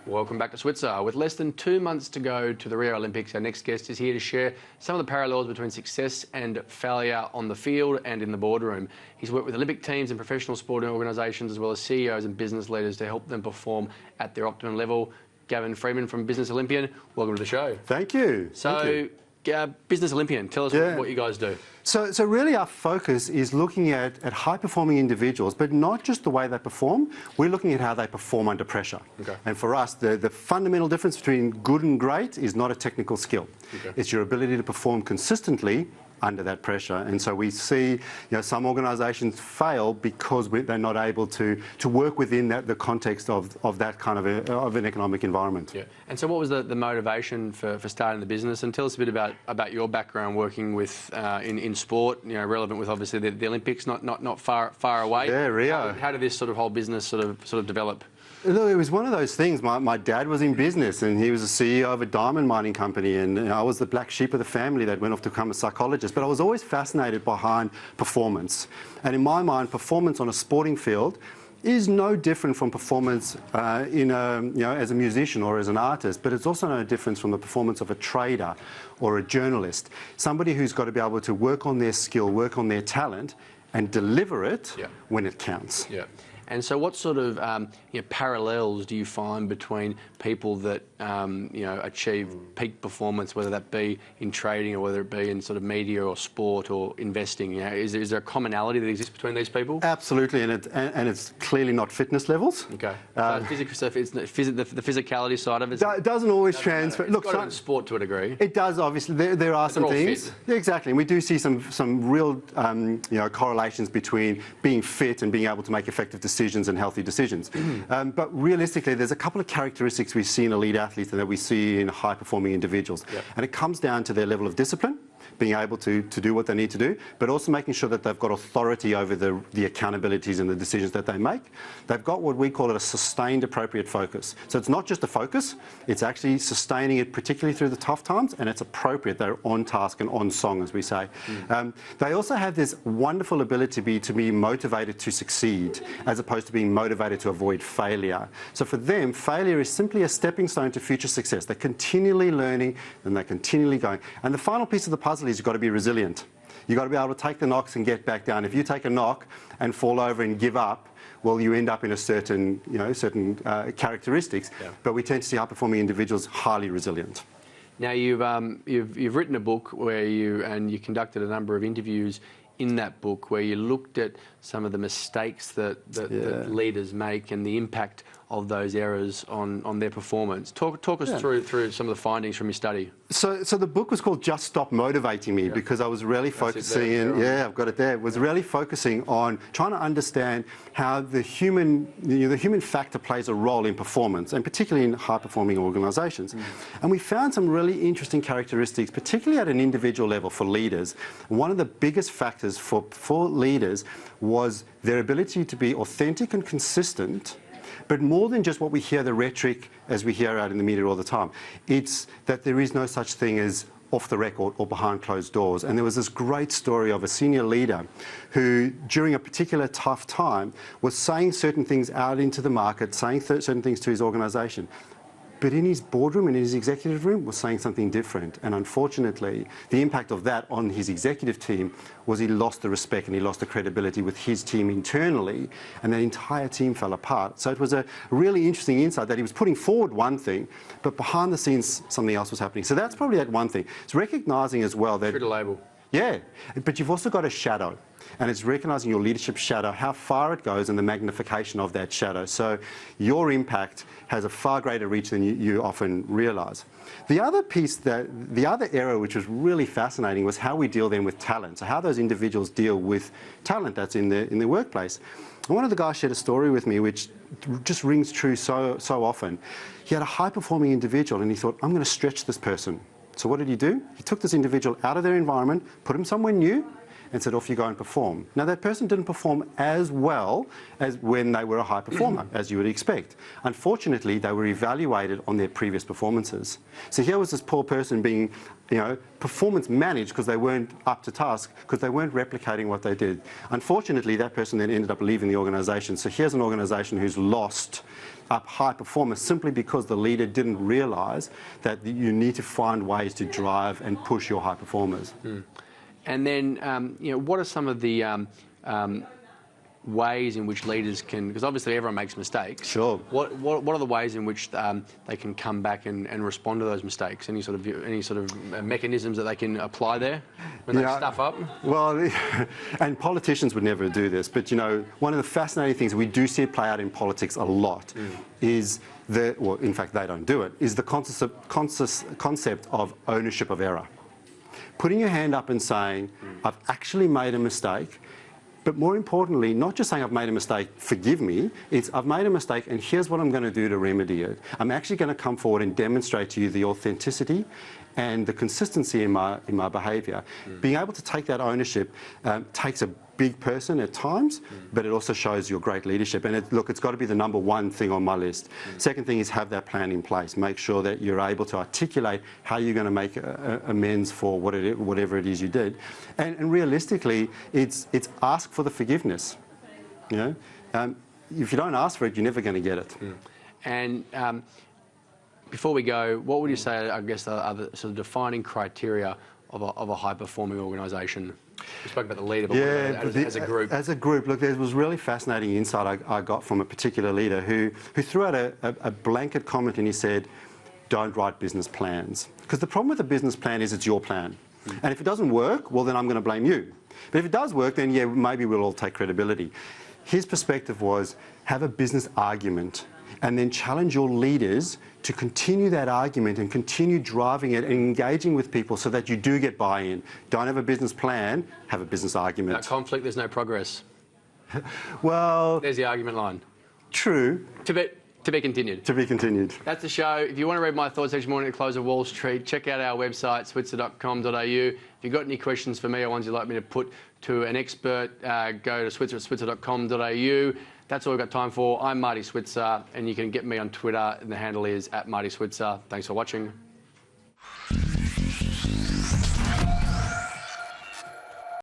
Welcome back to Switzer. With less than 2 months to go to the Rio Olympics, our next guest is here to share some of the parallels between success and failure on the field and in the boardroom. He's worked with Olympic teams and professional sporting organisations, as well as CEOs and business leaders to help them perform at their optimum level. Gavin Freeman from Business Olympian, welcome to the show. Thank you. So, Business Olympian, tell us what you guys do. So really our focus is looking at high-performing individuals, but not just the way they perform. We're looking at how they perform under pressure. Okay. And for us, the fundamental difference between good and great is not a technical skill. Okay. It's your ability to perform consistently under that pressure. And so we see some organisations fail because they're not able to work within the context of that kind of an economic environment. Yeah. And so what was the motivation for starting the business? And tell us a bit about your background working with in sport, relevant with obviously the Olympics, not far away. Yeah, Rio. How did this whole business sort of develop? Look, it was one of those things. My dad was in business and he was a CEO of a diamond mining company, and I was the black sheep of the family that went off to become a psychologist. But I was always fascinated behind performance. And in my mind, performance on a sporting field is no different from performance as a musician or as an artist, but it's also no different from the performance of a trader or a journalist. Somebody who's got to be able to work on their skill, work on their talent, and deliver it when it counts. Yeah. And so what sort of parallels do you find between people that achieve peak performance, whether that be in trading or whether it be in sort of media or sport or investing? Is there a commonality that exists between these people? Absolutely, and it's clearly not fitness levels. Okay. So it's the physicality side of it. It doesn't always transfer. Look, in sport to a degree. It does, obviously. There are some things. Yeah, exactly, and we do see some real correlations between being fit and being able to make effective decisions and healthy decisions. But realistically, there's a couple of characteristics we see in elite athletes and that we see in high-performing individuals. Yep. And it comes down to their level of discipline, being able to do what they need to do, but also making sure that they've got authority over the accountabilities and the decisions that they make. They've got what we call it a sustained appropriate focus. So it's not just a focus, it's actually sustaining it, particularly through the tough times, and it's appropriate. They're on task and on song, as we say. They also have this wonderful ability to be motivated to succeed, as opposed to being motivated to avoid failure. So for them, failure is simply a stepping stone to future success. They're continually learning and they're continually going. And the final piece of the puzzle is you've got to be resilient. You've got to be able to take the knocks and get back down. If you take a knock and fall over and give up, well, you end up in a certain characteristics. Yeah. But we tend to see high-performing individuals highly resilient. Now, you've written a book where you conducted a number of interviews in that book where you looked at some of the mistakes that leaders make and the impact of those errors on their performance. Talk us through some of the findings from your study. So the book was called Just Stop Motivating Me, because I was really focusing, I've got it there, was really focusing on trying to understand how the human factor plays a role in performance, and particularly in high-performing organisations. And we found some really interesting characteristics, particularly at an individual level for leaders. One of the biggest factors for leaders was their ability to be authentic and consistent, but more than just what we hear, the rhetoric as we hear out in the media all the time. It's that there is no such thing as off the record or behind closed doors. And there was this great story of a senior leader who, during a particular tough time, was saying certain things out into the market, saying certain things to his organisation. But in his boardroom and in his executive room was saying something different. And unfortunately, the impact of that on his executive team was he lost the respect and he lost the credibility with his team internally, and the entire team fell apart. So it was a really interesting insight that he was putting forward one thing, but behind the scenes, something else was happening. So that's probably that one thing. It's recognising as well that... True to label. Yeah, but you've also got a shadow, and it's recognising your leadership shadow, how far it goes, and the magnification of that shadow. So your impact has a far greater reach than you often realise. The other piece, the other area which was really fascinating was how we deal then with talent, so how those individuals deal with talent that's in the workplace. And one of the guys shared a story with me which just rings true so often. He had a high-performing individual and he thought, I'm going to stretch this person. So what did he do? He took this individual out of their environment, put him somewhere new, and said, off you go and perform. Now, that person didn't perform as well as when they were a high performer, as you would expect. Unfortunately, they were evaluated on their previous performances. So here was this poor person being, performance managed because they weren't up to task, because they weren't replicating what they did. Unfortunately, that person then ended up leaving the organisation. So here's an organisation who's lost up high performers simply because the leader didn't realise that you need to find ways to drive and push your high performers. And then, what are some of the ways in which leaders can, because obviously everyone makes mistakes. Sure. What are the ways in which they can come back and respond to those mistakes? Any sort of mechanisms that they can apply there when they stuff up? Well, and politicians would never do this, but one of the fascinating things we do see it play out in politics a lot is well, in fact, they don't do it, is the concept of ownership of error. Putting your hand up and saying, I've actually made a mistake. But more importantly, not just saying I've made a mistake, forgive me, it's I've made a mistake and here's what I'm going to do to remedy it. I'm actually going to come forward and demonstrate to you the authenticity and the consistency in my behaviour. Being able to take that ownership takes a big person at times, but it also shows your great leadership. And it's got to be the number one thing on my list. Second thing is have that plan in place. Make sure that you're able to articulate how you're going to make amends for whatever it is you did. And realistically, it's ask for the forgiveness. If you don't ask for it, you're never going to get it. And before we go, what would you say, I guess, are the sort of defining criteria of a high-performing organisation? We spoke about the leader, but as a group. As a group, look, there was really fascinating insight I got from a particular leader who threw out a blanket comment and he said, don't write business plans. Because the problem with a business plan is it's your plan. And if it doesn't work, well, then I'm going to blame you. But if it does work, then yeah, maybe we'll all take credibility. His perspective was have a business argument and then challenge your leaders to continue that argument and continue driving it and engaging with people so that you do get buy-in. Don't have a business plan, have a business argument. Without conflict, there's no progress. Well... There's the argument line. True. To be continued. To be continued. That's the show. If you want to read my thoughts each morning at the close of Wall Street, check out our website, switzer.com.au. If you've got any questions for me or ones you'd like me to put to an expert, go to switzer at switzer.com.au. That's all we've got time for. I'm Marty Switzer, and you can get me on Twitter, and the handle is @MartySwitzer. Thanks for watching.